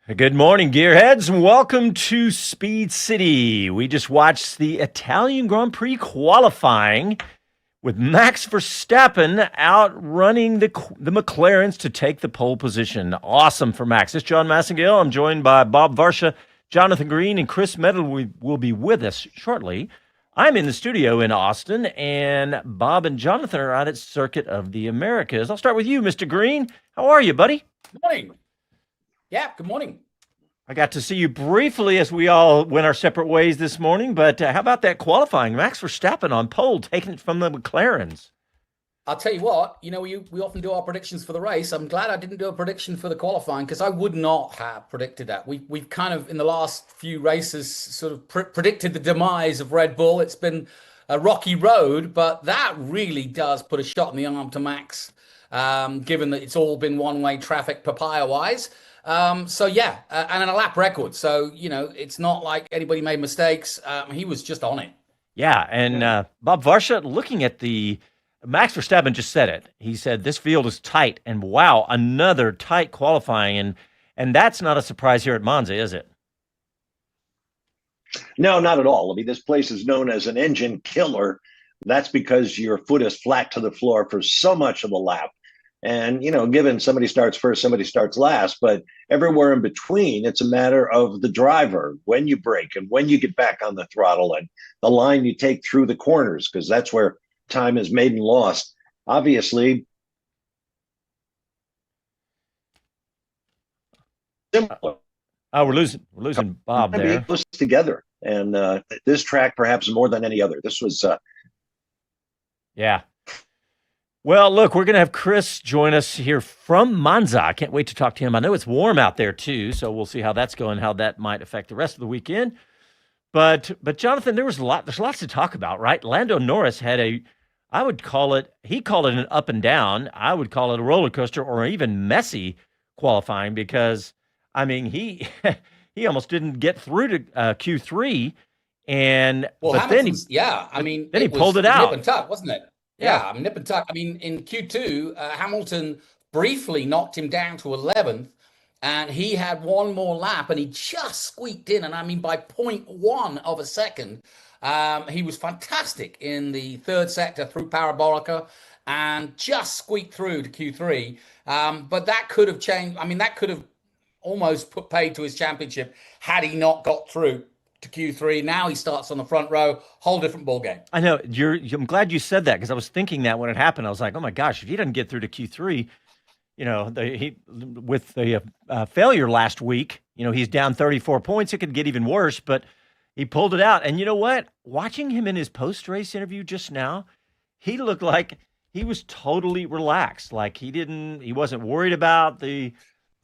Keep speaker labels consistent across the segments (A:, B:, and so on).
A: Good morning, gearheads, and welcome to Speed City. We just watched the Italian Grand Prix qualifying with Max Verstappen outrunning the McLarens to take the pole position. Awesome for Max. This is Jon Massengale. I'm joined by Bob Varsha, Jonathan Green, and Chris Medland will be with us shortly. I'm in the studio in Austin, and Bob and Jonathan are out at Circuit of the Americas. I'll start with you, Mr. Green. How are you, buddy?
B: Good morning. Yeah, good morning.
A: I got to see you briefly as we all went our separate ways this morning, but how about that qualifying? Max Verstappen on pole, taking it from the McLarens.
B: I'll tell you what, we often do our predictions for the race. I'm glad I didn't do a prediction for the qualifying because I would not have predicted that. We've kind of, in the last few races, sort of predicted the demise of Red Bull. It's been a rocky road, but that really does put a shot in the arm to Max, given that it's all been one-way traffic papaya-wise. And a lap record. So, it's not like anybody made mistakes. He was just on it.
A: Yeah, and Bob Varsha, looking at Max Verstappen just said it. He said, this field is tight, and wow, another tight qualifying. And that's not a surprise here at Monza, is it?
C: No, not at all. I mean, this place is known as an engine killer. That's because your foot is flat to the floor for so much of the lap. And, given somebody starts first, somebody starts last, but everywhere in between, it's a matter of the driver, when you brake and when you get back on the throttle and the line you take through the corners, because that's where time is made and lost. Obviously,
A: similar. Oh, we're losing Bob there.
C: Close together. And this track, perhaps more than any other. This was...
A: Yeah. Well, look, we're going to have Chris join us here from Monza. I can't wait to talk to him. I know it's warm out there too, so we'll see how that's going, how that might affect the rest of the weekend. But Jonathan, there's lots to talk about, right? Lando Norris had he called it an up and down. I would call it a roller coaster or even messy qualifying because, I mean, he he almost didn't get through to Q3, then he pulled it out.
B: Nip and tuck, wasn't it? Yeah, nip and tuck. I mean, in Q2, Hamilton briefly knocked him down to 11th, and he had one more lap, and he just squeaked in. And I mean, by 0.1 of a second, he was fantastic in the third sector through Parabolica, and just squeaked through to Q3. But that could have changed. I mean, that could have almost put paid to his championship had he not got through to Q3. Now he starts on the front row, whole different ball game.
A: I know. I'm glad you said that because I was thinking that when it happened. I was like, oh my gosh, if he doesn't get through to Q3, with the failure last week, he's down 34 points. It could get even worse, but he pulled it out. And you know what? Watching him in his post-race interview just now, he looked like he was totally relaxed. Like he wasn't worried about the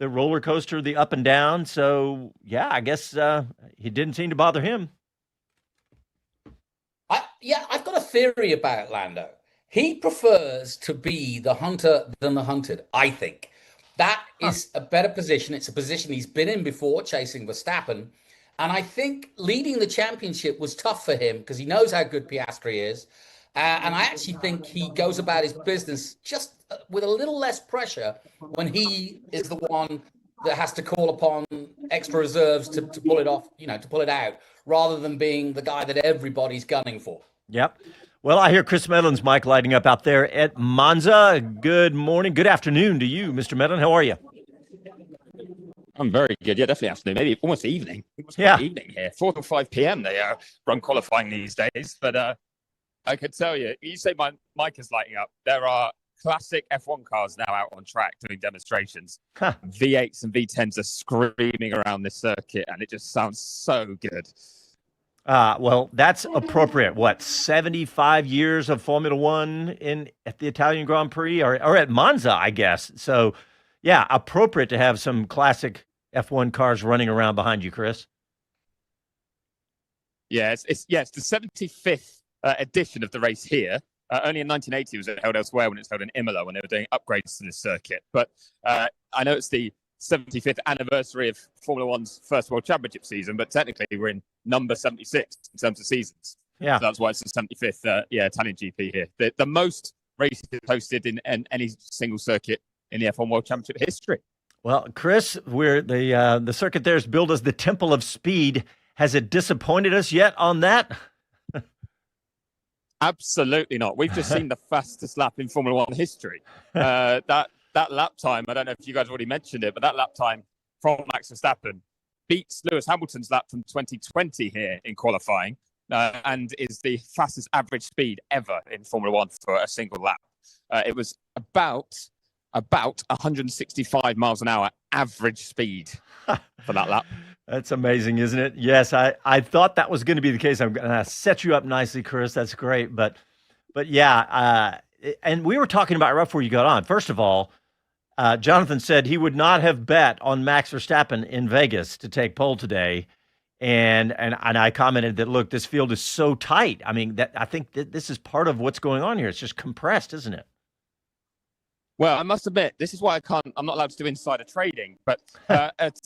A: roller coaster, the up and down. So, yeah, I guess it didn't seem to bother him.
B: I've got a theory about Lando. He prefers to be the hunter than the hunted, I think. That is a better position. It's a position he's been in before, chasing Verstappen. And I think leading the championship was tough for him because he knows how good Piastri is. And I actually think he goes about his business just with a little less pressure when he is the one that has to call upon extra reserves to pull it off, to pull it out, rather than being the guy that everybody's gunning for.
A: Yep. Well, I hear Chris Medland's mic lighting up out there at Monza. Good morning. Good afternoon to you, Mr. Medland. How are you?
D: I'm very good. Yeah, definitely afternoon. Maybe almost evening. Evening here. 4 to 5 p.m. They run qualifying these days. But I could tell you, you say my mic is lighting up. There are classic F1 cars now out on track doing demonstrations. V8s and V10s are screaming around this circuit, and it just sounds so good.
A: Well, that's appropriate. What, 75 years of Formula One at the Italian Grand Prix or at Monza, I guess. So, yeah, appropriate to have some classic F1 cars running around behind you, Chris.
D: Yeah, it's the 75th edition of the race here. Only in 1980 was it held elsewhere when it's held in Imola when they were doing upgrades to this circuit. But I know it's the 75th anniversary of Formula One's first World Championship season, but technically we're in number 76 in terms of seasons.
A: Yeah,
D: so that's why it's the 75th Italian GP here. The most races hosted in any single circuit in the F1 World Championship history.
A: Well, Chris, we're the circuit there is billed as the Temple of Speed. Has it disappointed us yet on that?
D: Absolutely not. We've just seen the fastest lap in Formula One history. That lap time, I don't know if you guys already mentioned it, but that lap time from Max Verstappen beats Lewis Hamilton's lap from 2020 here in qualifying, and is the fastest average speed ever in Formula One for a single lap. It was about 165 miles an hour average speed for that lap.
A: That's amazing, isn't it? Yes, I thought that was going to be the case. I'm going to set you up nicely, Chris. That's great. But yeah, and we were talking about right before you got on. First of all, Jonathan said he would not have bet on Max Verstappen in Vegas to take pole today. And I commented that, look, this field is so tight. I mean, I think that this is part of what's going on here. It's just compressed, isn't it?
D: Well, I must admit, this is why I'm not allowed to do insider trading. But at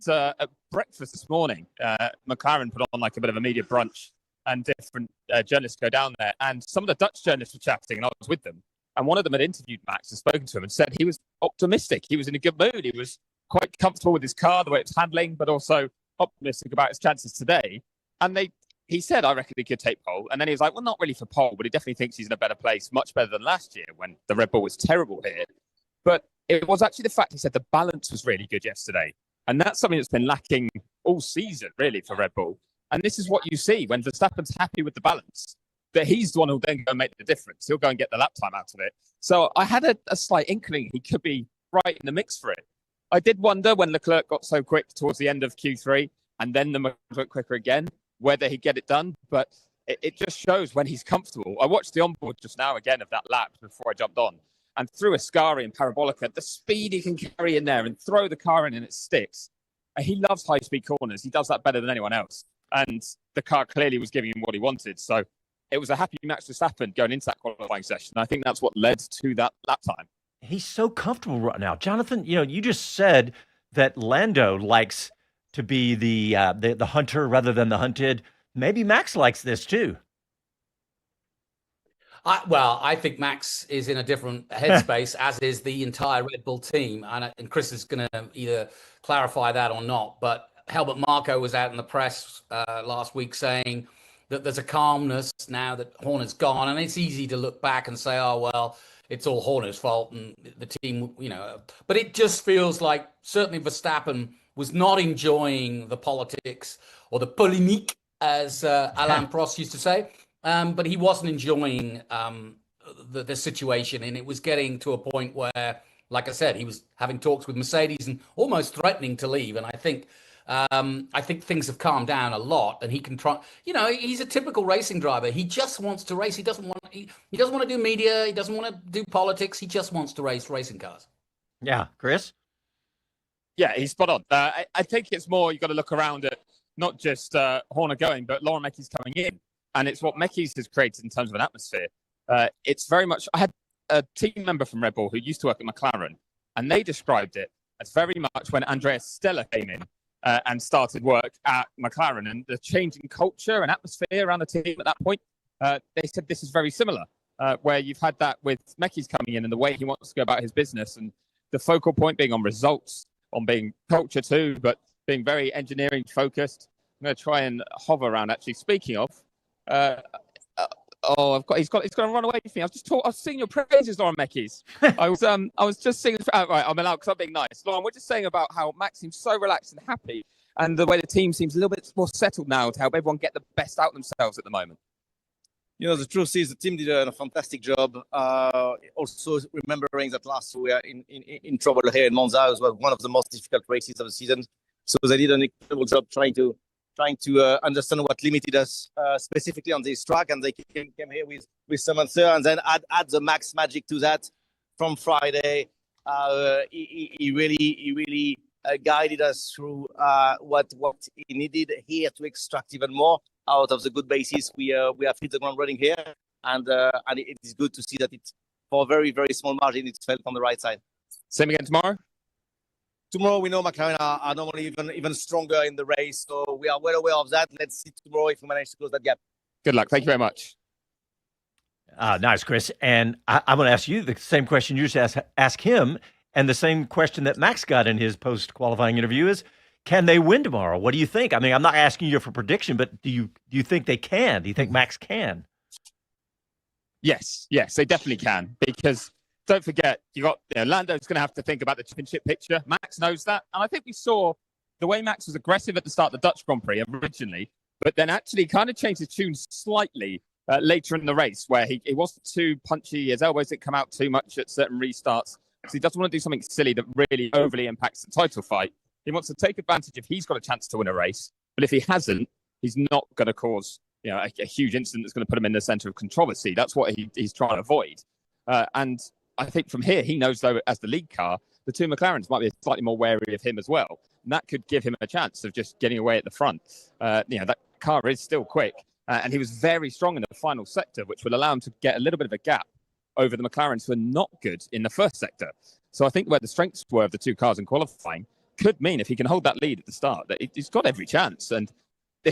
D: breakfast this morning, McLaren put on like a bit of a media brunch, and different journalists go down there. And some of the Dutch journalists were chatting, and I was with them. And one of them had interviewed Max and spoken to him and said he was optimistic. He was in a good mood. He was quite comfortable with his car, the way it's handling, but also optimistic about his chances today. And he said, I reckon he could take pole. And then he was like, well, not really for pole, but he definitely thinks he's in a better place, much better than last year when the Red Bull was terrible here. But it was actually the fact he said the balance was really good yesterday. And that's something that's been lacking all season, really, for Red Bull. And this is what you see when Verstappen's happy with the balance, that he's the one who'll then go and make the difference. He'll go and get the lap time out of it. So I had a slight inkling he could be right in the mix for it. I did wonder when Leclerc got so quick towards the end of Q3 and then the got quicker again, whether he'd get it done. But it just shows when he's comfortable. I watched the onboard just now again of that lap before I jumped on. And through Ascari and Parabolica, the speed he can carry in there and throw the car in and it sticks. And he loves high-speed corners. He does that better than anyone else. And the car clearly was giving him what he wanted. So it was a happy Max Verstappen going into that qualifying session. I think that's what led to that lap time.
A: He's so comfortable right now. Jonathan, you just said that Lando likes to be the hunter rather than the hunted. Maybe Max likes this too.
B: I think Max is in a different headspace, as is the entire Red Bull team. And Chris is going to either clarify that or not. But Helmut Marko was out in the press last week saying that there's a calmness now that Horner's gone. And it's easy to look back and say, oh, well, it's all Horner's fault and the team, But it just feels like certainly Verstappen was not enjoying the politics or the polémique, as Alain Prost used to say. But he wasn't enjoying the situation, and it was getting to a point where, like I said, he was having talks with Mercedes and almost threatening to leave. And I think things have calmed down a lot, and he can try. He's a typical racing driver. He just wants to race. He doesn't want to do media. He doesn't want to do politics. He just wants to race racing cars.
A: Yeah, Chris.
D: Yeah, he's spot on. I think it's more you got to look around at not just Horner going, but Laurent Mekies coming in. And it's what Mekies has created in terms of an atmosphere. It's very much, I had a team member from Red Bull who used to work at McLaren, and they described it as very much when Andreas Stella came in and started work at McLaren, and the change in culture and atmosphere around the team at that point, they said this is very similar, where you've had that with Mekies coming in and the way he wants to go about his business, and the focal point being on results, on being culture too, but being very engineering focused. I'm going to try and hover around, actually. Speaking of, he's going to run away from me. I was singing your praises, Laurent Mekies. I was just singing. Right, I'm allowed because I'm being nice. Lauren, we're just saying about how Max seems so relaxed and happy, and the way the team seems a little bit more settled now to help everyone get the best out of themselves at the moment.
E: The truth is the team did a fantastic job. Also remembering that last year we are in trouble here in Monza. It was one of the most difficult races of the season. So they did an incredible job trying to understand what limited us specifically on this track, and they came here with some answer, and then add the Max magic to that from Friday. He really guided us through what he needed here to extract even more out of the good basis. We have hit the ground running here, and it is good to see that it, for a very, very small margin, it's felt on the right side.
D: Same again tomorrow?
E: Tomorrow, we know McLaren are normally even stronger in the race, so we are well aware of that. Let's see tomorrow if we manage to close that gap.
D: Good luck. Thank you very much.
A: Nice, Chris. And I'm going to ask you the same question you just ask him. And the same question that Max got in his post-qualifying interview is, can they win tomorrow? What do you think? I mean, I'm not asking you for prediction, but do you think they can? Do you think Max can?
D: Yes, they definitely can, because don't forget, Lando's going to have to think about the championship picture. Max knows that. And I think we saw the way Max was aggressive at the start of the Dutch Grand Prix originally, but then actually kind of changed his tune slightly later in the race, where he wasn't too punchy. His elbows didn't come out too much at certain restarts. So he doesn't want to do something silly that really overly impacts the title fight. He wants to take advantage if he's got a chance to win a race. But if he hasn't, he's not going to cause a huge incident that's going to put him in the center of controversy. That's what he's trying to avoid. And I think from here, he knows, though, as the lead car, the two McLarens might be slightly more wary of him as well. And that could give him a chance of just getting away at the front. That car is still quick. And he was very strong in the final sector, which will allow him to get a little bit of a gap over the McLarens who are not good in the first sector. So I think where the strengths were of the two cars in qualifying could mean, if he can hold that lead at the start, that he's got every chance. And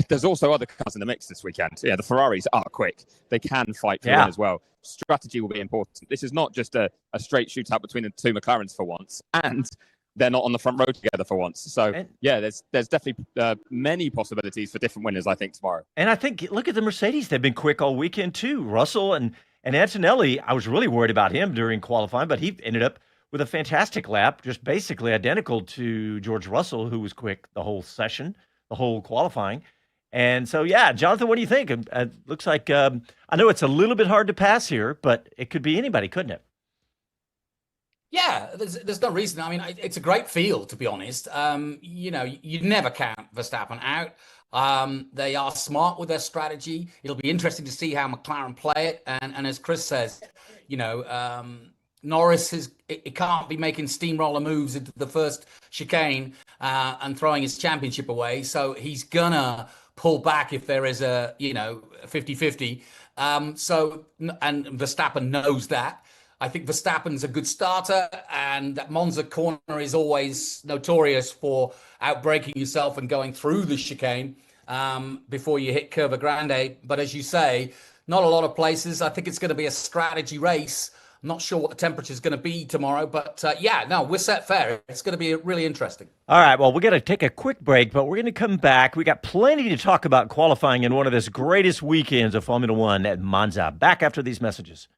D: there's also other cars in the mix this weekend. Yeah, the Ferraris are quick. They can fight for win as well. Strategy will be important. This is not just a straight shootout between the two McLarens for once, and they're not on the front row together for once. So, there's definitely many possibilities for different winners, I think, tomorrow.
A: And I think, look at the Mercedes. They've been quick all weekend, too. Russell and Antonelli, I was really worried about him during qualifying, but he ended up with a fantastic lap, just basically identical to George Russell, who was quick the whole session, the whole qualifying. And so, Jonathan, what do you think? It looks like, I know it's a little bit hard to pass here, but it could be anybody, couldn't it?
B: Yeah, there's no reason. I mean, it's a great field, to be honest. You never count Verstappen out. They are smart with their strategy. It'll be interesting to see how McLaren play it. And as Chris says, Norris it can't be making steamroller moves into the first chicane and throwing his championship away. So he's gonna pull back if there is a 50-50. And Verstappen knows that. I think Verstappen's a good starter, and that Monza corner is always notorious for outbraking yourself and going through the chicane before you hit Curva Grande. But as you say, not a lot of places. I think it's going to be a strategy race. I'm not sure what the temperature is going to be tomorrow, but we're set fair. It's going to be really interesting.
A: All right, well, we're going to take a quick break, but we're going to come back. We got plenty to talk about qualifying in one of the greatest weekends of Formula One at Monza. Back after these messages.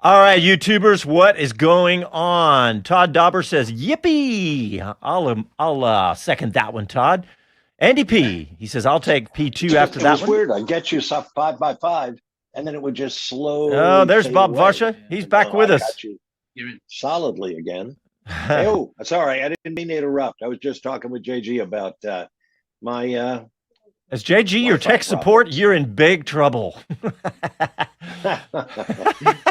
A: All right, YouTubers, what is going on? Todd Dauber says, yippee. I'll second that one, Todd. Andy P, he says, I'll take P2 after that one.
C: It was weird. I'd get you 5x5, and then it would just slowly.
A: Oh, there's Bob Varsha. He's back with us.
C: Got you solidly again. Oh, sorry. I didn't mean to interrupt. I was just talking with JG about my...
A: As JG, your tech support, you're in big trouble.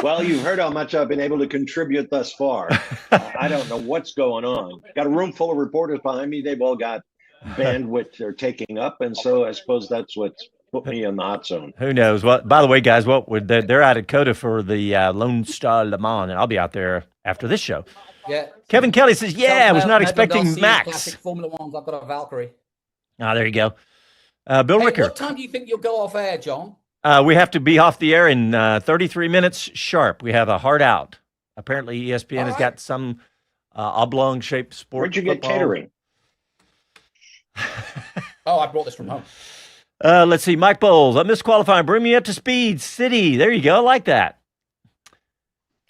C: Well, you've heard how much I've been able to contribute thus far. I don't know what's going on. Got a room full of reporters behind me. They've all got bandwidth they're taking up, and so I suppose that's what's put me in the hot zone.
A: Who knows? Well, by the way, guys, they're out at COTA for the Lone Star Le Mans, and I'll be out there after this show.
B: Yeah.
A: Kevin Kelly says, I was not expecting Max.
B: Classic Formula Ones. I've got a Valkyrie.
A: There you go. Bill Ricker.
B: What time do you think you'll go off air, John?
A: We have to be off the air in 33 minutes sharp. We have a hard out. Apparently, ESPN has got some oblong-shaped sport.
C: Where'd you get catering?
B: I brought this from home.
A: Let's see. Mike Bowles. I missed qualifying. Bring me up to speed. City. There you go. I like that.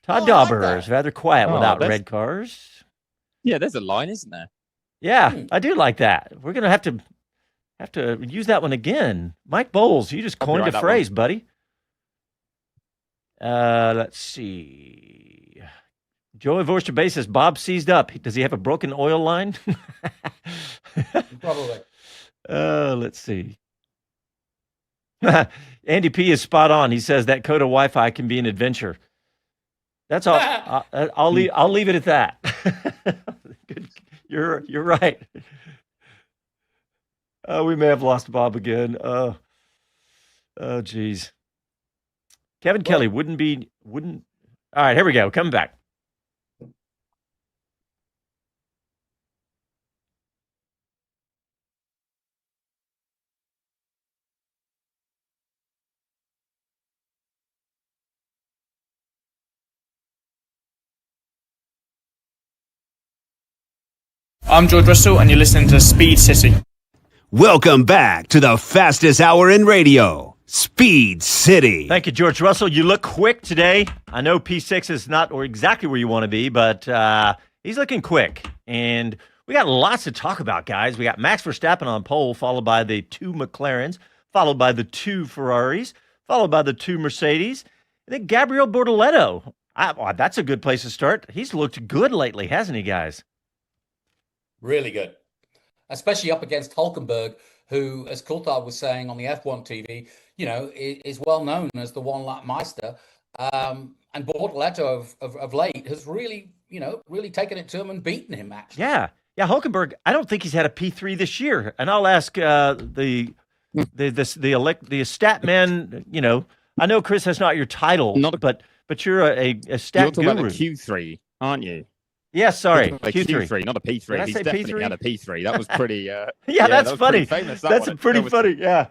A: Todd Dauber is rather quiet without red cars.
D: Yeah, there's a line, isn't there?
A: Yeah, I do like that. We're going to have to use that one again. Mike Bowles, you just coined a phrase, buddy. Let's see. Joey Vorster Bay says, Bob seized up. Does he have a broken oil line?
B: Probably.
A: Let's see. Andy P is spot on. He says that COTA Wi-Fi can be an adventure. That's all. I'll leave it at that. You're right. We may have lost Bob again. Oh, geez. Kevin Kelly wouldn't. All right, here we go. Coming back.
F: I'm George Russell, and you're listening to Speed City.
G: Welcome back to the fastest hour in radio, Speed City.
A: Thank you, George Russell. You look quick today. I know P6 is not or exactly where you want to be, but he's looking quick. And we got lots to talk about, guys. We got Max Verstappen on pole, followed by the 2 McLarens, followed by the 2 Ferraris, followed by the 2 Mercedes, and then Gabriel Bortoleto. That's a good place to start. He's looked good lately, hasn't he, guys?
B: Really good, especially up against Hulkenberg, who, as Coulthard was saying on the F1 TV, is well known as the one-lap meister. And Bortoleto of late has really taken it to him and beaten him, actually.
A: Yeah, Hulkenberg, I don't think he's had a P3 this year. And I'll ask the stat man, I know, Chris, that's not your title, but you're a stat
D: you're talking
A: guru.
D: about a Q3, aren't you?
A: Yeah, sorry,
D: Q3, not a P3.
A: Did I
D: He's
A: say
D: definitely
A: P3?
D: had a P3. That was pretty.
A: That's funny.
D: Famous,
A: that's pretty funny. Yeah.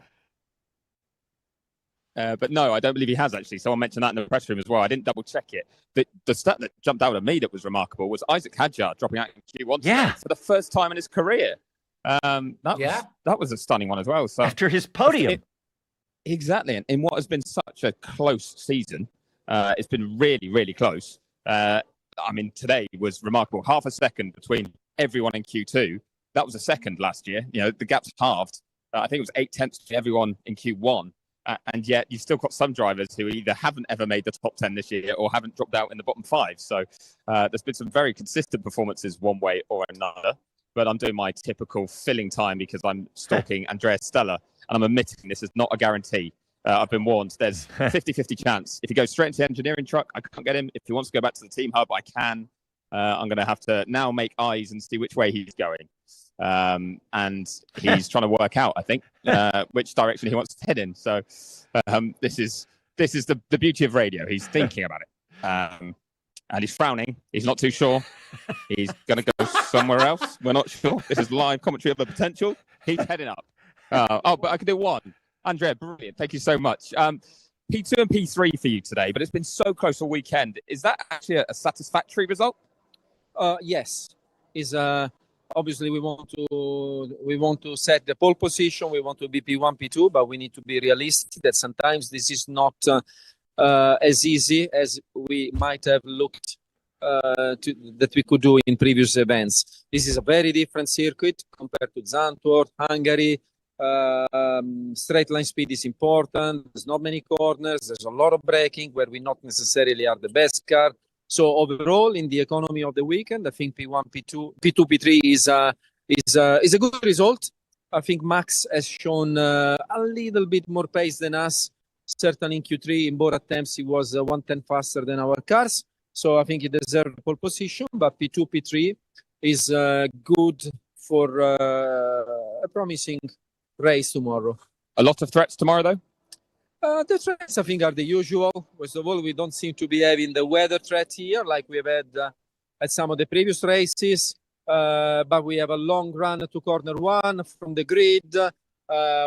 D: But no, I don't believe he has actually. Someone mentioned that in the press room as well. I didn't double check it. The stat that jumped out at me that was remarkable was Isaac Hadjar dropping out in Q1 for the first time in his career. That was a stunning one as well. So
A: after his podium.
D: Exactly. And in what has been such a close season, it's been really, really close. Today was remarkable. Half a second between everyone in Q2. That was a second last year. The gap's halved. I think it was 0.8 to everyone in Q1. And yet you've still got some drivers who either haven't ever made the top 10 this year or haven't dropped out in the bottom 5. So there's been some very consistent performances one way or another. But I'm doing my typical filling time because I'm stalking Andrea Stella. And I'm admitting this is not a guarantee. I've been warned. There's 50-50 chance. If he goes straight into the engineering truck, I can't get him. If he wants to go back to the team hub, I can. I'm going to have to now make eyes and see which way he's going. And he's trying to work out, I think, which direction he wants to head in. So this is the beauty of radio. He's thinking about it. And he's frowning. He's not too sure. He's going to go somewhere else. We're not sure. This is live commentary of the potential. He's heading up. But I can do one. Andrea, brilliant. Thank you so much. P2 and P3 for you today, but it's been so close all weekend. Is that actually a satisfactory result?
H: Yes. Obviously we want to set the pole position. We want to be P1, P2, but we need to be realistic that sometimes this is not as easy as we might have looked that we could do in previous events. This is a very different circuit compared to Zandvoort, Hungary. Straight line speed is important. There's not many corners. There's a lot of braking where we not necessarily are the best car. So overall, in the economy of the weekend, I think P1, P2, P3 is a good result. I think Max has shown a little bit more pace than us. Certainly in Q3, in both attempts, he was 1/10 faster than our cars. So I think he deserved the pole position. But P2, P3 is good for a promising race tomorrow.
D: A lot of threats tomorrow, though?
H: The threats, I think, are the usual. First of all, we don't seem to be having the weather threat here like we've had at some of the previous races. But we have a long run to corner 1 from the grid.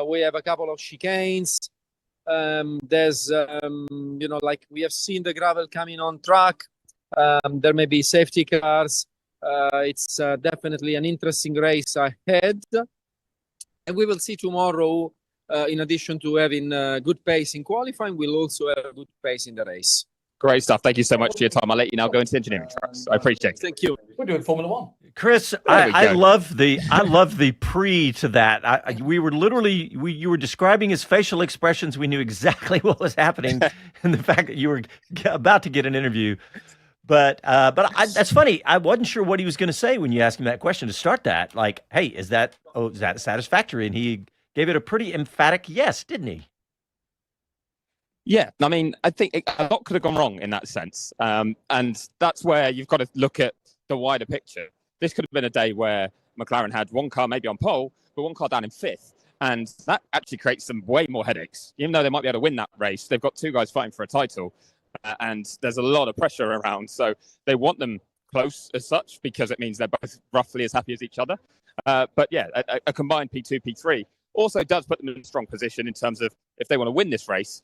H: We have a couple of chicanes. There's, we have seen the gravel coming on track. There may be safety cars. It's definitely an interesting race ahead. And we will see tomorrow, in addition to having good pace in qualifying, we'll also have a good pace in the race.
D: Great stuff. Thank you so much for your time. I'll let you now go into engineering trucks. I appreciate it.
H: Thank you.
B: We're doing Formula 1.
A: Chris, I love the Prix to that. You were describing his facial expressions. We knew exactly what was happening, and the fact that you were about to get an interview. But that's funny. I wasn't sure what he was going to say when you asked him that question to start that. Like, hey, is that satisfactory? And he gave it a pretty emphatic yes, didn't he?
D: Yeah, I mean, I think a lot could have gone wrong in that sense. And that's where you've got to look at the wider picture. This could have been a day where McLaren had one car maybe on pole, but one car down in 5th. And that actually creates some way more headaches. Even though they might be able to win that race, they've got 2 guys fighting for a title. And there's a lot of pressure around. So they want them close as such because it means they're both roughly as happy as each other. But yeah, a combined P2, P3 also does put them in a strong position in terms of if they want to win this race.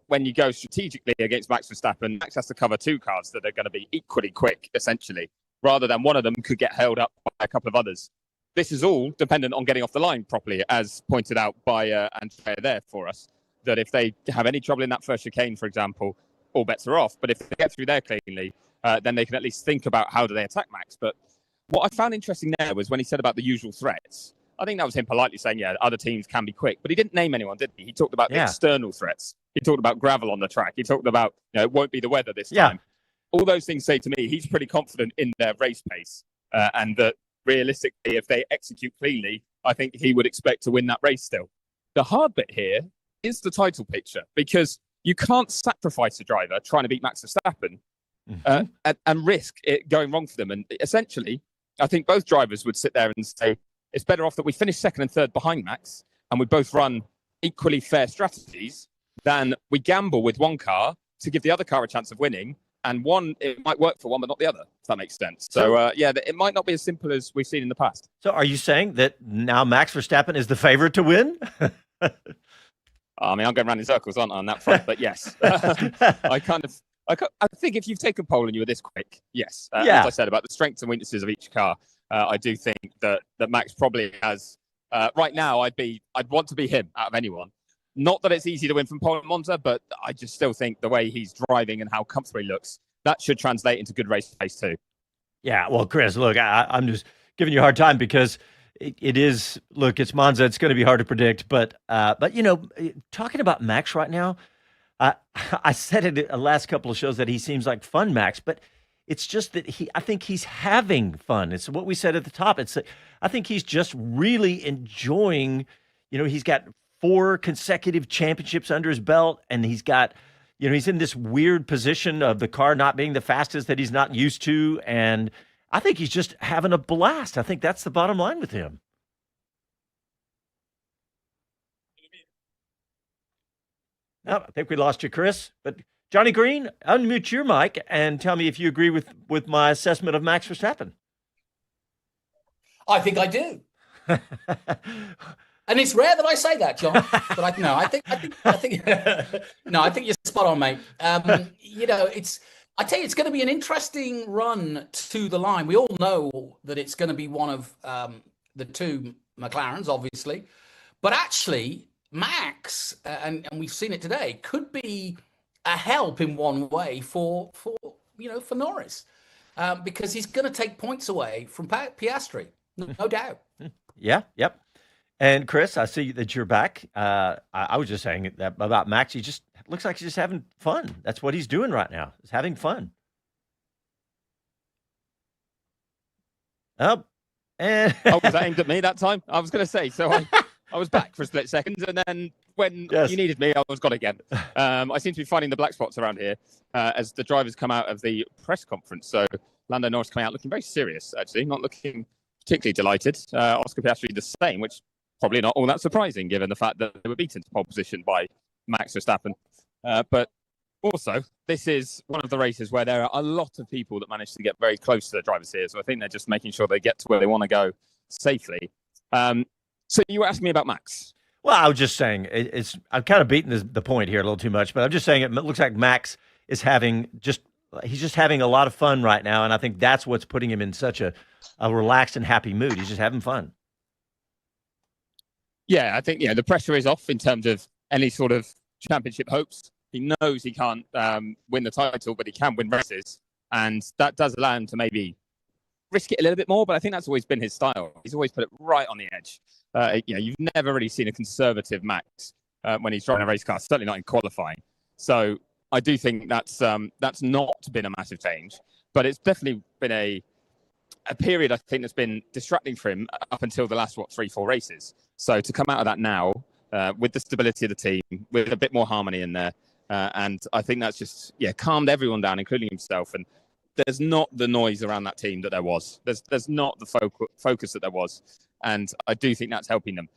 D: When you go strategically against Max Verstappen, Max has to cover 2 cars that are going to be equally quick, essentially. rather than one of them could get held up by a couple of others. This is all dependent on getting off the line properly, as pointed out by Andrea there for us, that if they have any trouble in that first chicane, for example, all bets are off. But if they get through there cleanly, then they can at least think about how do they attack Max. But what I found interesting there was when he said about the usual threats. I think that was him politely saying, yeah, other teams can be quick. But he didn't name anyone, did he? He talked about the external threats. He talked about gravel on the track. He talked about, it won't be the weather this time. All those things say to me, he's pretty confident in their race pace and that realistically, if they execute cleanly, I think he would expect to win that race still. The hard bit here is the title picture, because you can't sacrifice a driver trying to beat Max Verstappen and risk it going wrong for them. And essentially, I think both drivers would sit there and say, it's better off that we finish second and third behind Max and we both run equally fair strategies than we gamble with one car to give the other car a chance of winning. And one, it might work for one, but not the other, if that makes sense. So, it might not be as simple as we've seen in the past.
A: So are you saying that now Max Verstappen is the favorite to win?
D: I mean, I'm going around in circles, aren't I, on that front? But yes, I think if you've taken pole and you were this quick, yes. As I said about the strengths and weaknesses of each car, I do think that Max probably has. Right now, I'd want to be him out of anyone. Not that it's easy to win from pole at Monza, but I just still think the way he's driving and how comfortable he looks, that should translate into good race pace too. Yeah,
A: well, Chris, look, I'm just giving you a hard time because it is. Look, it's Monza. It's going to be hard to predict, but talking about Max right now, I said it in the last couple of shows that he seems like fun Max, but it's just that I think he's having fun. It's what we said at the top. I think he's just really enjoying. He's got 4 consecutive championships under his belt, and he's got, he's in this weird position of the car not being the fastest that he's not used to, and I think he's just having a blast. I think that's the bottom line with him. No, I think we lost you, Chris. But Johnny Green, unmute your mic and tell me if you agree with my assessment of Max Verstappen.
B: I think I do. And it's rare that I say that, John. But I think you're spot on, mate. I tell you, it's going to be an interesting run to the line. We all know that it's going to be one of the 2 McLarens, obviously, but actually Max, and we've seen it today, could be a help in one way for Norris, because he's going to take points away from Piastri, no doubt.
A: Yeah. Yep. And Chris, I see that you're back. I was just saying that about Max. He just looks like he's just having fun. That's what he's doing right now. He's having fun. Oh, and
D: was that aimed at me that time? I was going to say. So I was back for a split second, and then when you needed me, I was gone again. I seem to be finding the black spots around here as the drivers come out of the press conference. So Lando Norris coming out looking very serious, actually, not looking particularly delighted. Oscar Piastri the same, which probably not all that surprising given the fact that they were beaten to pole position by Max Verstappen. But also, this is one of the races where there are a lot of people that manage to get very close to the drivers here. So I think they're just making sure they get to where they want to go safely. So you were asking me about Max.
A: Well, I was just saying, I'm kind of beating the point here a little too much, but I'm just saying it looks like Max is he's just having a lot of fun right now. And I think that's what's putting him in such a relaxed and happy mood. He's just having fun.
D: Yeah, I think the pressure is off in terms of any sort of championship hopes. He knows he can't win the title, but he can win races, and that does allow him to maybe risk it a little bit more. But I think that's always been his style. He's always put it right on the edge. You've never really seen a conservative Max when he's driving a race car, certainly not in qualifying. So I do think that's not been a massive change, but it's definitely been a period I think that's been distracting for him up until the last 3-4 races. So to come out of that now with the stability of the team, with a bit more harmony in there, and I think that's just calmed everyone down, including himself. And there's not the noise around that team that there was. There's not the focus that there was, and I do think that's helping them.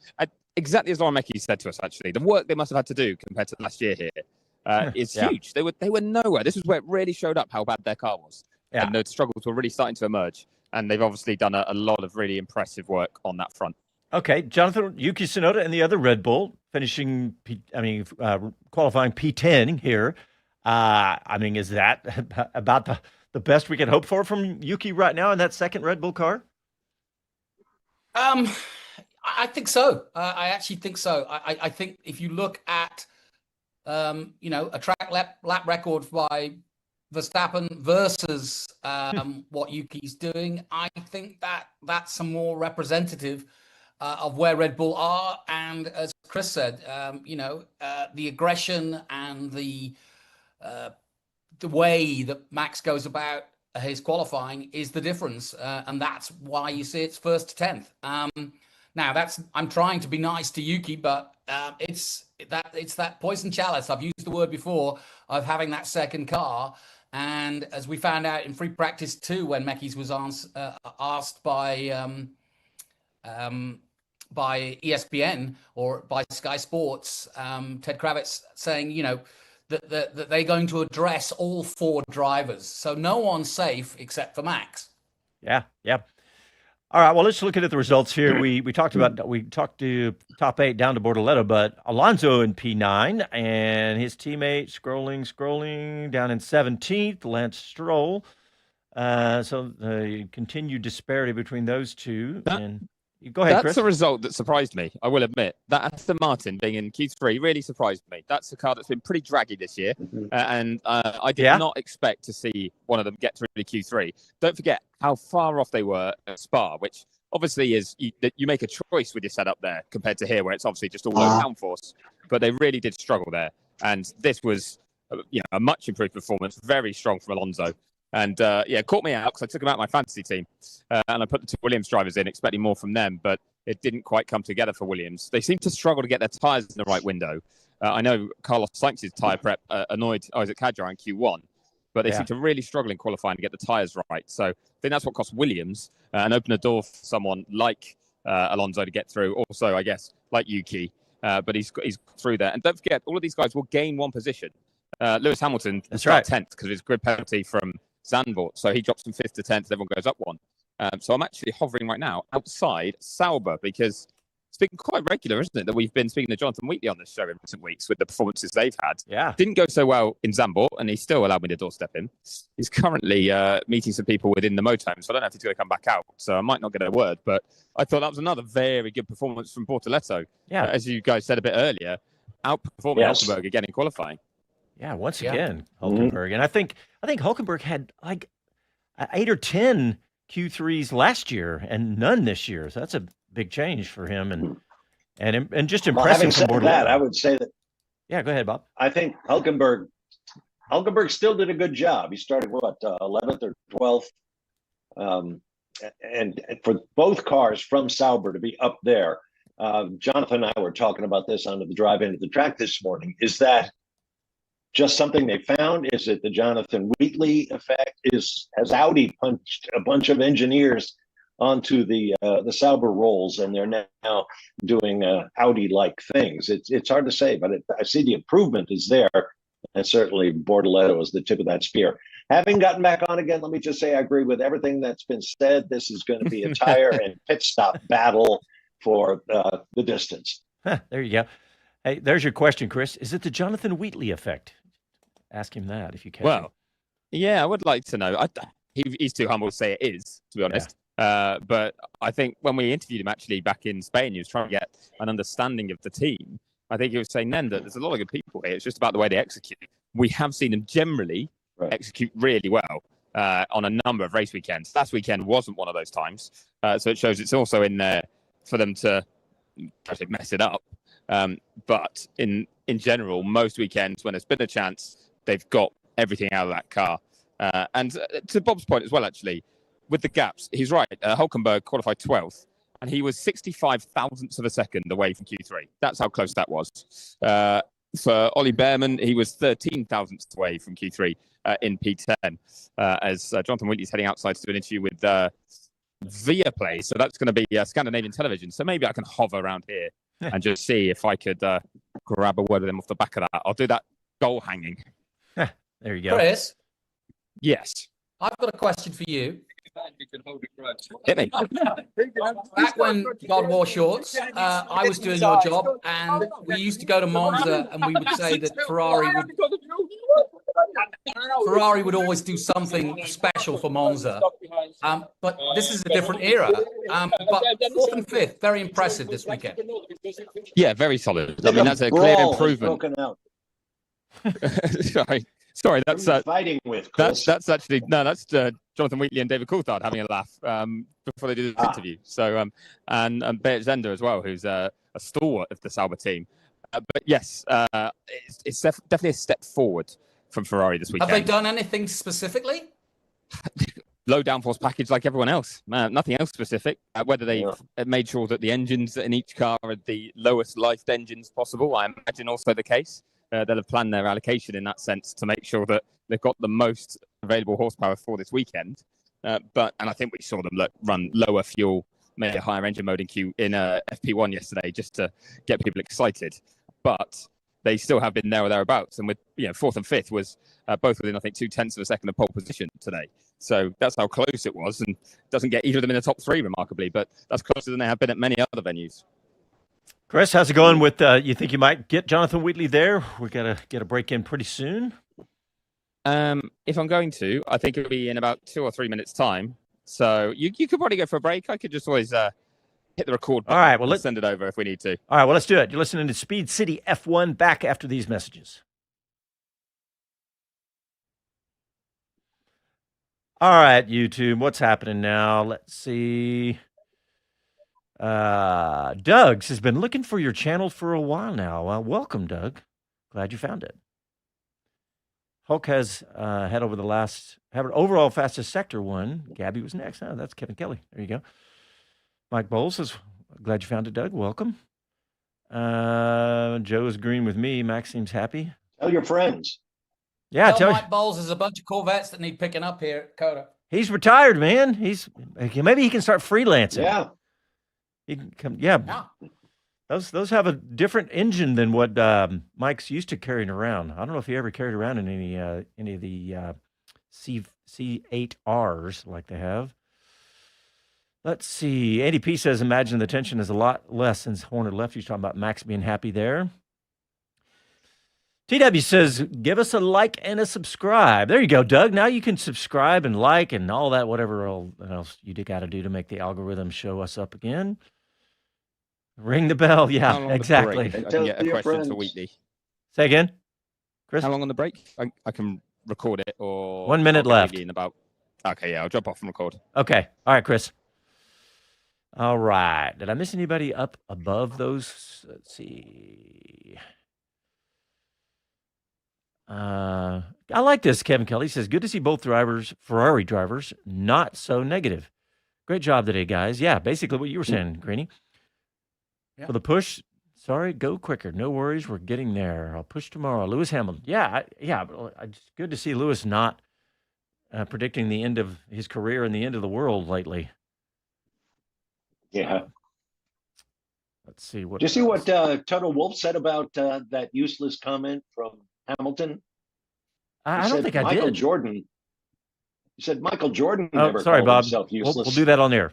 D: Exactly as Lauren Mecki said to us, actually, the work they must have had to do compared to last year here is huge. They were nowhere. This was where it really showed up how bad their car was, and the struggles were really starting to emerge. And they've obviously done a lot of really impressive work on that front.
A: Okay, Jonathan, Yuki Tsunoda and the other Red Bull finishing, qualifying P10 here. Is that about the best we can hope for from Yuki right now in that second Red Bull car?
B: I think so. I actually think so. I think if you look at, a track lap record by Verstappen versus what Yuki's doing, I think that's a more representative of where Red Bull are. And as Chris said, the aggression and the way that Max goes about his qualifying is the difference, and that's why you see it's first to 10th. Now I'm trying to be nice to Yuki, but it's that poison chalice. I've used the word before of having that second car, and as we found out in free practice 2, when Mekis was asked by ESPN or by Sky Sports, Ted Kravitz saying, that they're going to address all 4 drivers. So no one's safe except for Max.
A: Yeah. All right, well, let's look at the results here. We talked to top 8 down to Bortoleto, but Alonso in P9 and his teammate scrolling down in 17th, Lance Stroll. So the continued disparity between those two. Go ahead, Chris.
D: That's a result that surprised me, I will admit. That Aston Martin being in Q3 really surprised me. That's a car that's been pretty draggy this year, and I did not expect to see one of them get through to Q3. Don't forget how far off they were at Spa, which obviously is you make a choice with your setup there compared to here, where it's obviously just all low downforce. But they really did struggle there, and this was a much improved performance, very strong from Alonso. And it caught me out because I took him out of my fantasy team and I put the 2 Williams drivers in, expecting more from them, but it didn't quite come together for Williams. They seem to struggle to get their tyres in the right window. I know Carlos Sainz's tyre prep annoyed Isaac Hadjar in Q1, but they seem to really struggle in qualifying to get the tyres right. So I think that's what cost Williams and opened the door for someone like Alonso to get through. Also, I guess, like Yuki, but he's through there. And don't forget, all of these guys will gain 1 position. Lewis Hamilton will start 10th because of his grid penalty from Zandvoort. So he drops from 5th to 10th, everyone goes up 1. So I'm actually hovering right now outside Sauber, because it's been quite regular, isn't it, that we've been speaking to Jonathan Wheatley on this show in recent weeks with the performances they've had.
A: Yeah.
D: Didn't go so well in Zandvoort, and he still allowed me to doorstep him. He's currently meeting some people within the motorhome, so I don't know if he's going to come back out. So I might not get a word, but I thought that was another very good performance from Bortoleto.
A: Yeah.
D: As you guys said a bit earlier, outperforming Hulkenberg again in qualifying.
A: Yeah, once again, Hulkenberg. And I think Hulkenberg had like 8 or 10 Q3s last year and none this year. So that's a big change for him and just impressive.
C: Having said that, I would say that.
A: Yeah, go ahead, Bob.
C: I think Hulkenberg still did a good job. He started 11th or 12th, and for both cars from Sauber to be up there. Jonathan and I were talking about this on the drive into the track this morning. Is that just something they found? Is it the Jonathan Wheatley effect? Has Audi punched a bunch of engineers onto the Sauber rolls, and they're now doing Audi-like things? It's hard to say, but I see the improvement is there, and certainly Bortoleto is the tip of that spear. Having gotten back on again, let me just say I agree with everything that's been said. This is going to be a tire and pit stop battle for the distance.
A: There you go. Hey, there's your question, Chris. Is it the Jonathan Wheatley effect? Ask him that if you can.
D: Well, yeah, I would like to know. He's too humble to say it is, to be honest. Yeah. But I think when we interviewed him actually back in Spain, he was trying to get an understanding of the team. I think he was saying then that there's a lot of good people here. It's just about the way they execute. We have seen them generally execute really well on a number of race weekends. Last weekend wasn't one of those times. So it shows it's also in there for them to mess it up. But in general, most weekends when there's been a chance, they've got everything out of that car. And to Bob's point as well, actually, with the gaps, he's right. Hulkenberg qualified 12th, and he was 65 thousandths of a second away from Q3. That's how close that was. For Ollie Behrman, he was 13 thousandths away from Q3 in P10, as Jonathan Wheatley's heading outside to do an interview with Viaplay. So that's going to be Scandinavian television. So maybe I can hover around here and just see if I could grab a word with him off the back of that. I'll do that goal hanging.
A: There you go.
B: Chris?
D: Yes.
B: I've got a question for you.
D: Hit me.
B: Back when God wore shorts, I was doing your job, and we used to go to Monza, and we would say that Ferrari would. Ferrari would always do something special for Monza. But this is a different era. But fourth and fifth, very impressive this weekend.
D: Yeah, very solid. I mean, that's a clear improvement.
C: Broken out.
D: Sorry, that's
C: fighting with Chris.
D: That's actually that's Jonathan Wheatley and David Coulthard having a laff before they did this interview. So and Beat Zender as well, who's a stalwart of the Sauber team. But yes, it's definitely a step forward from Ferrari this weekend.
B: Have they done anything specifically?
D: Low downforce package like everyone else. Nothing else specific. Whether they made sure that the engines in each car are the lowest lifed engines possible, I imagine also the case. They'll have planned their allocation in that sense to make sure that they've got the most available horsepower for this weekend. And I think we saw them run lower fuel, maybe a higher engine mode in FP1 yesterday just to get people excited. But they still have been there or thereabouts. And with fourth and fifth was both within, I think, 0.2 of a second of pole position today. So that's how close it was, and doesn't get either of them in the top three, remarkably. But that's closer than they have been at many other venues.
A: Chris, how's it going with, you think you might get Jonathan Wheatley there? We got to get a break in pretty soon.
D: If I'm going to, I think it'll be in about 2 or 3 minutes' time. So you could probably go for a break. I could just always hit the record button.
A: All right, well,
D: let's send it over if we need to.
A: All right, well, let's do it. You're listening to Speed City F1, back after these messages. All right, YouTube, what's happening now? Let's see. Doug's has been looking for your channel for a while now. Welcome, Doug. Glad you found it. Hulk has had overall fastest sector one. Gabby was next. Oh, that's Kevin Kelly. There you go. Mike Bowles says, glad you found it, Doug. Welcome. Joe is agreeing with me. Max seems happy.
C: Tell your friends.
A: Yeah,
B: tell Mike Bowles there's a bunch of Corvettes that need picking up here at Coda.
A: He's retired, man. Maybe he can start freelancing.
C: Yeah.
A: He can come. Yeah. Those have a different engine than what Mike's used to carrying around. I don't know if he ever carried around in any of the C8Rs like they have. Let's see. Andy P says, imagine the tension is a lot less since Horner left. He's talking about Max being happy there. TW says, give us a like and a subscribe. There you go, Doug. Now you can subscribe and like and all that, whatever else you got to do to make the algorithm show us up again. Ring the bell. Yeah, exactly.
D: I can get a question for Wheatley.
A: Say again, Chris?
D: How long on the break? I can record it or...
A: 1 minute left.
D: Okay, yeah, I'll drop off and record.
A: Okay. All right, Chris. All right. Did I miss anybody up above those? Let's see. I like this. Kevin Kelly says, good to see both Ferrari drivers, not so negative. Great job today, guys. Yeah, basically what you were saying, Greeny. Yeah. For the push, sorry, go quicker. No worries, we're getting there. I'll push tomorrow. Lewis Hamilton. It's good to see Lewis not predicting the end of his career and the end of the world lately.
C: Yeah.
A: Let's see what.
C: Did you see what Toto Wolff said about that useless comment from Hamilton?
A: I don't think I did.
C: Michael Jordan. He said Michael Jordan
A: Oh,
C: never
A: sorry,
C: called
A: Bob.
C: himself useless.
A: We'll do that on air.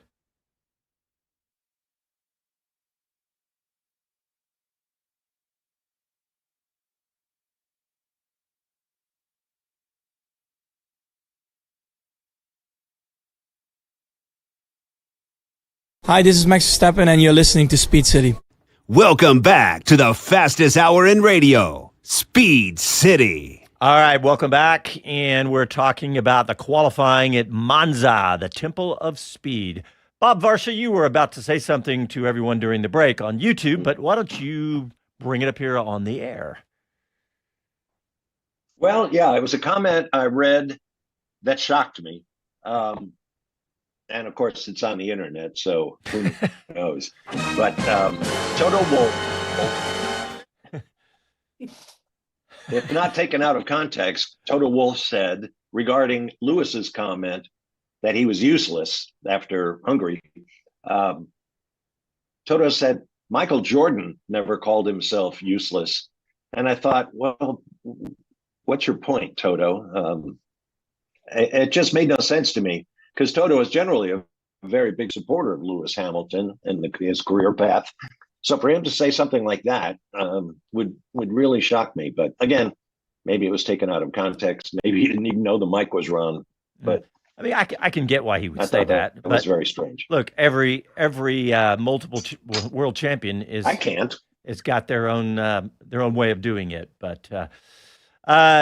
F: Hi, this is Max Verstappen, and you're listening to Speed City.
G: Welcome back to the fastest hour in radio, Speed City.
A: All right, welcome back, and we're talking about the qualifying at Monza, the Temple of Speed. Bob Varsha, you were about to say something to everyone during the break on YouTube, but why don't you bring it up here on the air?
C: Well, yeah, it was a comment I read that shocked me. And of course, it's on the internet, so who knows? But Toto Wolff, if not taken out of context, Toto Wolff said regarding Lewis's comment that he was useless after Hungary. Toto said Michael Jordan never called himself useless, and I thought, well, what's your point, Toto? It just made no sense to me. Because Toto is generally a very big supporter of Lewis Hamilton and his career path. So for him to say something like that would really shock me. But again, Maybe it was taken out of context. Maybe he didn't even know the mic was run. But
A: I mean, I can get why he would
C: I
A: say
C: thought
A: that.
C: that was very strange.
A: Look, every multiple world champion
C: I can't.
A: It's got their own way of doing it. But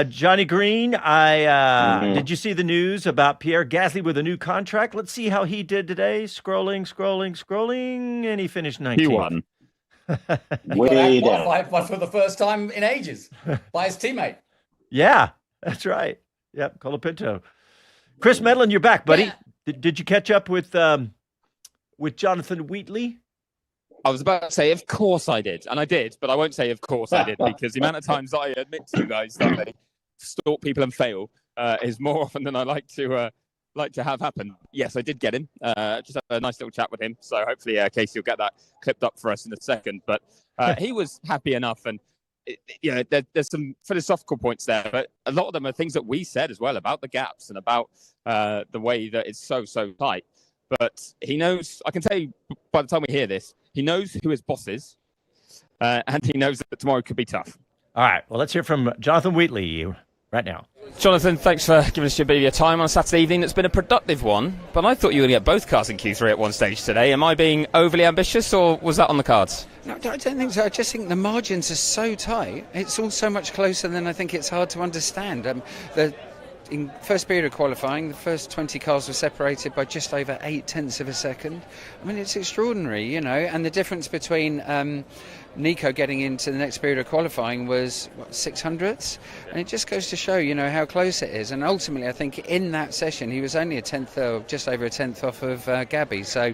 A: Johnny Green, did you see the news about Pierre Gasly with a new contract? Let's see how he did today. Scrolling, and he finished 19th.
D: He won.
C: Way down.
B: By for the first time in ages by his teammate.
A: Yeah, that's right. Yep, Colapinto. Chris Medland, you're back, buddy.
B: Yeah.
A: Did you catch up with Jonathan Wheatley?
D: I was about to say, of course I did. And I did, but I won't say of course I did, because the amount of times I admit to you guys that they stalk people and fail is more often than I like to have happen. Yes, I did get him. Just had a nice little chat with him. So hopefully Casey will get that clipped up for us in a second. But he was happy enough. And, there's some philosophical points there. But a lot of them are things that we said as well about the gaps and about the way that it's so tight. But he knows, I can tell you by the time we hear this, he knows who his boss is, and he knows that tomorrow could be tough.
A: All right. Well, let's hear from Jonathan Wheatley right now.
I: Jonathan, thanks for giving us your bit of your time on a Saturday evening. It's been a productive one, but I thought you were going to get both cars in Q3 at one stage today. Am I being overly ambitious, or was that on the cards?
J: No, I don't think so. I just think the margins are so tight. It's all so much closer than I think it's hard to understand. In first period of qualifying, the first 20 cars were separated by just over 0.8 of a second. I mean, it's extraordinary, and the difference between Nico getting into the next period of qualifying was 600ths, and it just goes to show, how close it is. And ultimately, I think in that session, he was only a tenth, or just over a tenth off of Gabby. So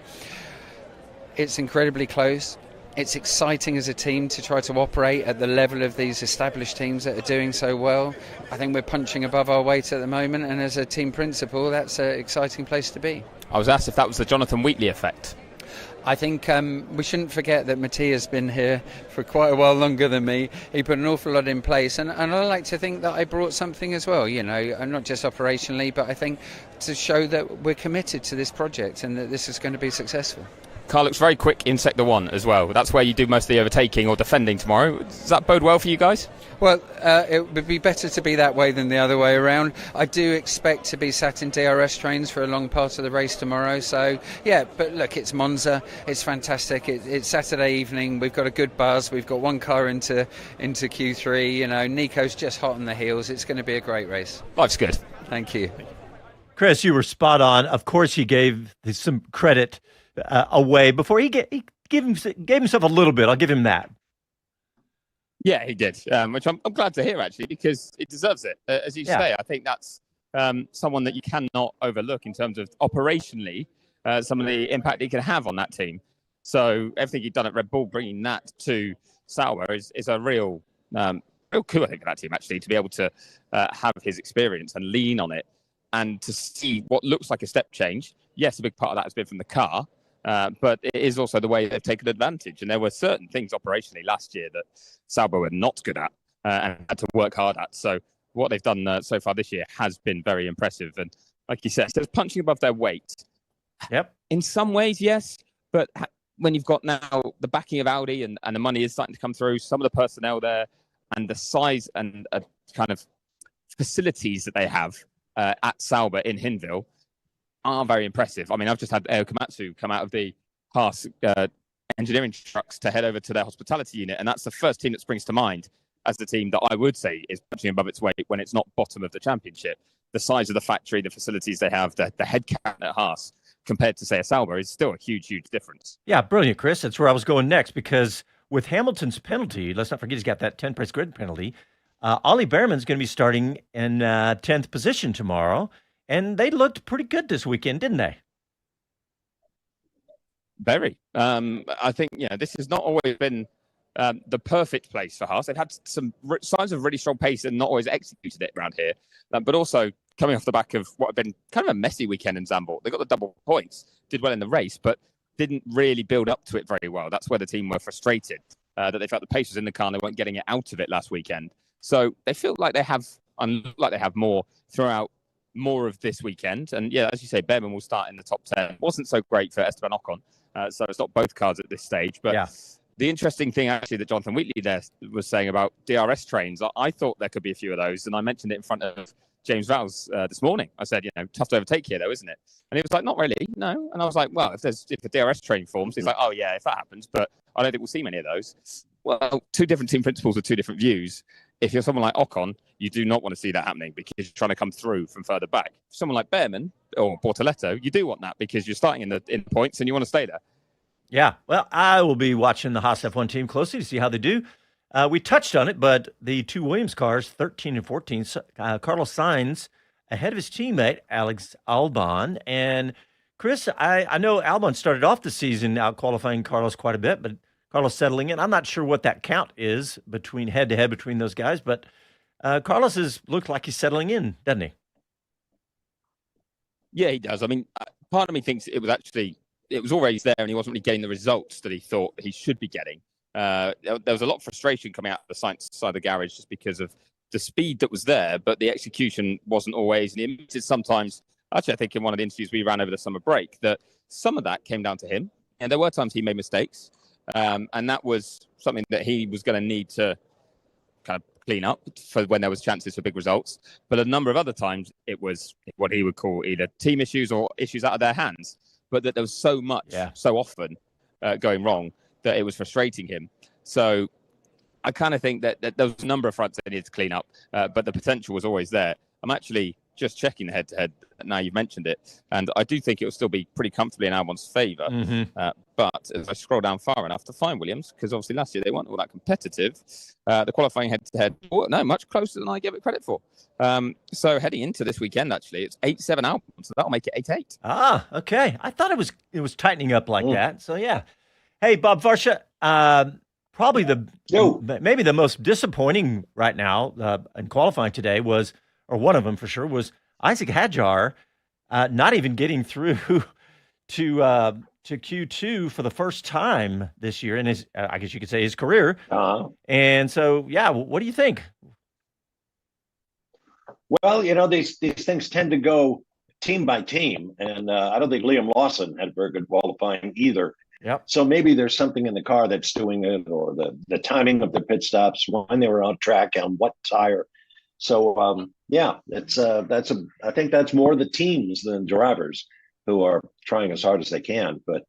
J: it's incredibly close. It's exciting as a team to try to operate at the level of these established teams that are doing so well. I think we're punching above our weight at the moment, and as a team principal, that's an exciting place to be.
I: I was asked if that was the Jonathan Wheatley effect.
J: I think we shouldn't forget that Mattia's been here for quite a while longer than me. He put an awful lot in place, and I like to think that I brought something as well, not just operationally, but I think to show that we're committed to this project and that this is going to be successful.
I: Car looks very quick in Sector 1 as well. That's where you do most of the overtaking or defending tomorrow. Does that bode well for you guys?
J: Well, it would be better to be that way than the other way around. I do expect to be sat in DRS trains for a long part of the race tomorrow. So, yeah, but look, it's Monza. It's fantastic. It's Saturday evening. We've got a good buzz. We've got one car into Q3. Nico's just hot on the heels. It's going to be a great race.
I: Life's good.
J: Thank you.
A: Chris, you were spot on. Of course, he gave some credit away before he gave himself a little bit. I'll give him that.
D: Yeah, he did, which I'm glad to hear, actually, because he deserves it. As you say, I think that's someone that you cannot overlook in terms of operationally some of the impact he can have on that team. So everything he'd done at Red Bull, bringing that to Sauber is a real coup, I think, for that team, actually, to be able to have his experience and lean on it and to see what looks like a step change. Yes, a big part of that has been from the car, but it is also the way they've taken advantage. And there were certain things operationally last year that Sauber were not good at and had to work hard at. So what they've done so far this year has been very impressive. And like you said, it's punching above their weight.
A: Yep.
D: In some ways, yes. But when you've got now the backing of Audi and the money is starting to come through, some of the personnel there and the size and kind of facilities that they have at Sauber in Hinwil are very impressive. I mean, I've just had Eo Komatsu come out of the Haas engineering trucks to head over to their hospitality unit, and that's the first team that springs to mind as the team that I would say is punching above its weight when it's not bottom of the championship. The size of the factory, the facilities they have, the headcount at Haas compared to, say, a Sauber is still a huge, huge difference.
A: Yeah, brilliant, Chris. That's where I was going next, because with Hamilton's penalty, let's not forget he's got that 10 place grid penalty. Ollie Behrman's going to be starting in 10th position tomorrow. And they looked pretty good this weekend, didn't they?
D: Very. I think, this has not always been the perfect place for Haas. They've had some signs of really strong pace and not always executed it around here. But also coming off the back of what had been kind of a messy weekend in Zandvoort. They got the double points, did well in the race, but didn't really build up to it very well. That's where the team were frustrated, that they felt the pace was in the car and they weren't getting it out of it last weekend. So they feel like they have, and look like they have more throughout more of this weekend. And yeah, as you say, Behrman will start in the top 10. Wasn't so great for Esteban Ocon. So it's not both cars at this stage. But The interesting thing, actually, that Jonathan Wheatley there was saying about DRS trains, I thought there could be a few of those, and I mentioned it in front of James Vowles this morning. I said, tough to overtake here, though, isn't it? And he was like, not really, no. And I was like, well, if a DRS train forms, he's like, oh, yeah, if that happens, but I don't think we'll see many of those. Well, two different team principals with two different views. If you're someone like Ocon, you do not want to see that happening because you're trying to come through from further back. Someone like Behrman or Bortoletto, you do want that because you're starting in the points and you want to stay there.
A: Yeah, well, I will be watching the Haas F1 team closely to see how they do. We touched on it, but the two Williams cars, 13 and 14, Carlos Sainz ahead of his teammate, Alex Albon. And Chris, I know Albon started off the season out qualifying Carlos quite a bit, but Carlos settling in. I'm not sure what that count is between head-to-head between those guys, but Carlos has looked like he's settling in, doesn't he?
D: Yeah, he does. I mean, part of me thinks it was always there and he wasn't really getting the results that he thought he should be getting. There was a lot of frustration coming out of the science side of the garage just because of the speed that was there, but the execution wasn't always. And he admitted sometimes, actually, I think in one of the interviews we ran over the summer break, that some of that came down to him. And there were times he made mistakes. And that was something that he was going to need to kind of clean up for when there was chances for big results. But a number of other times, it was what he would call either team issues or issues out of their hands. But that there was so much, so often going wrong that it was frustrating him. So I kind of think that there was a number of fronts that needed to clean up, but the potential was always there. I'm actually just checking the head-to-head now you've mentioned it, and I do think it will still be pretty comfortably in Albon's favour. But as I scroll down far enough to find Williams, because obviously last year they weren't all that competitive, the qualifying head-to-head, much closer than I give it credit for. So heading into this weekend, actually, it's 8-7 Albon, so that'll make it 8-8.
A: Ah, okay. I thought it was tightening up like that. So yeah. Hey, Bob Varsha, probably maybe the most disappointing right now in qualifying today was, or one of them for sure, was Isaac Hadjar not even getting through to Q2 for the first time this year in his, I guess you could say, his career. And so, yeah, what do you think?
C: Well, these things tend to go team by team, and I don't think Liam Lawson had very good qualifying either.
A: Yep.
C: So maybe there's something in the car that's doing it, or the timing of the pit stops, when they were on track, on what tire. So I think that's more the teams than drivers who are trying as hard as they can. But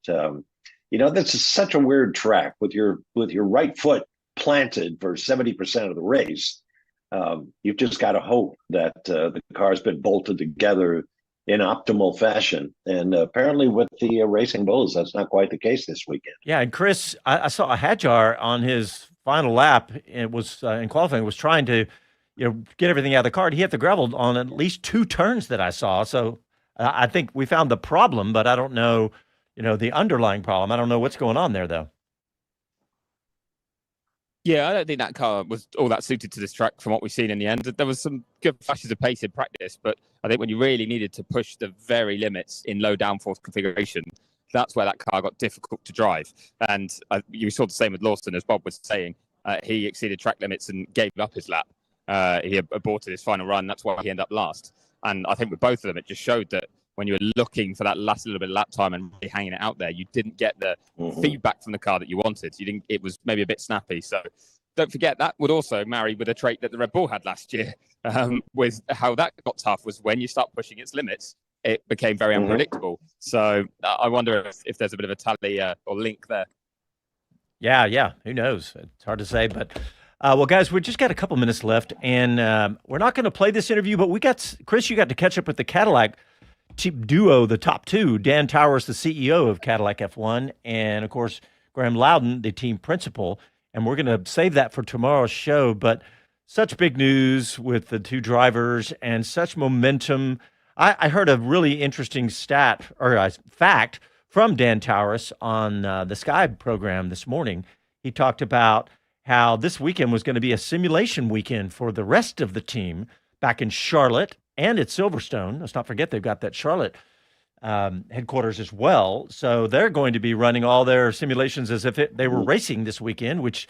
C: this is such a weird track with your right foot planted for 70% of the race. You've just got to hope that the car's been bolted together in optimal fashion. And apparently with the Racing Bulls, that's not quite the case this weekend.
A: Yeah, and Chris, I saw a Hadjar on his final lap. It was in qualifying, was trying to get everything out of the car. He hit the gravel on at least 2 turns that I saw. So I think we found the problem, but I don't know, the underlying problem. I don't know what's going on there, though.
D: Yeah, I don't think that car was all that suited to this track from what we've seen in the end. There was some good flashes of pace in practice, but I think when you really needed to push the very limits in low downforce configuration, that's where that car got difficult to drive. And you saw the same with Lawson, as Bob was saying. He exceeded track limits and gave up his lap. He aborted his final run. That's why he ended up last. And I think with both of them, it just showed that when you were looking for that last little bit of lap time and really hanging it out there, you didn't get the feedback from the car that you wanted. It was maybe a bit snappy. So don't forget, that would also marry with a trait that the Red Bull had last year. With how that got tough was when you start pushing its limits, it became very unpredictable. So I wonder if there's a bit of a tally or link there.
A: Yeah. Who knows? It's hard to say, but well, guys, we just got a couple minutes left, and we're not going to play this interview, but Chris, you got to catch up with the Cadillac team duo, the top two, Dan Towers, the CEO of Cadillac F1, and of course, Graham Loudon, the team principal. And we're going to save that for tomorrow's show, but such big news with the two drivers and such momentum. I heard a really interesting stat or fact from Dan Towers on the Sky program this morning. He talked about how this weekend was going to be a simulation weekend for the rest of the team back in Charlotte and at Silverstone. Let's not forget they've got that Charlotte headquarters as well. So they're going to be running all their simulations as if they were racing this weekend, which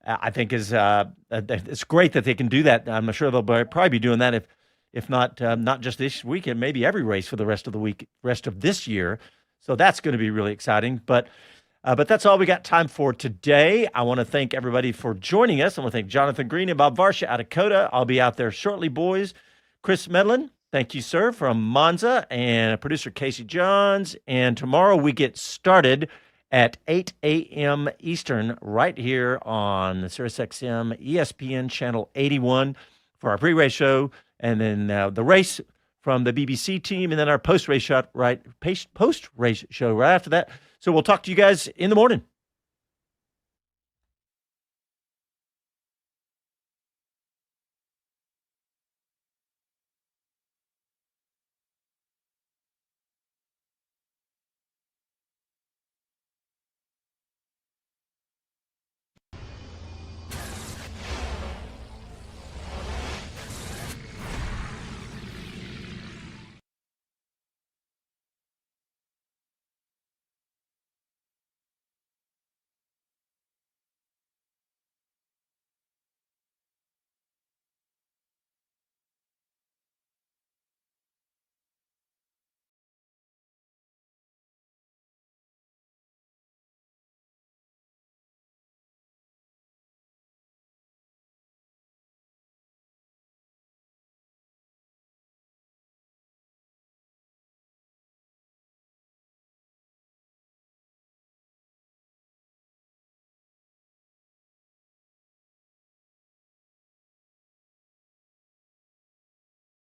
A: I think is it's great that they can do that. I'm sure they'll probably be doing that if not just this weekend, maybe every race for the rest of the week, rest of this year. So that's going to be really exciting. But But that's all we got time for today. I want to thank everybody for joining us. I want to thank Jonathan Green and Bob Varsha out of Coda. I'll be out there shortly, boys. Chris Medland, thank you, sir, from Monza, and producer Casey Johns. And tomorrow we get started at 8 a.m. Eastern right here on the SiriusXM ESPN Channel 81 for our pre-race show, and then the race from the BBC team, and then our post-race show right after that. So we'll talk to you guys in the morning.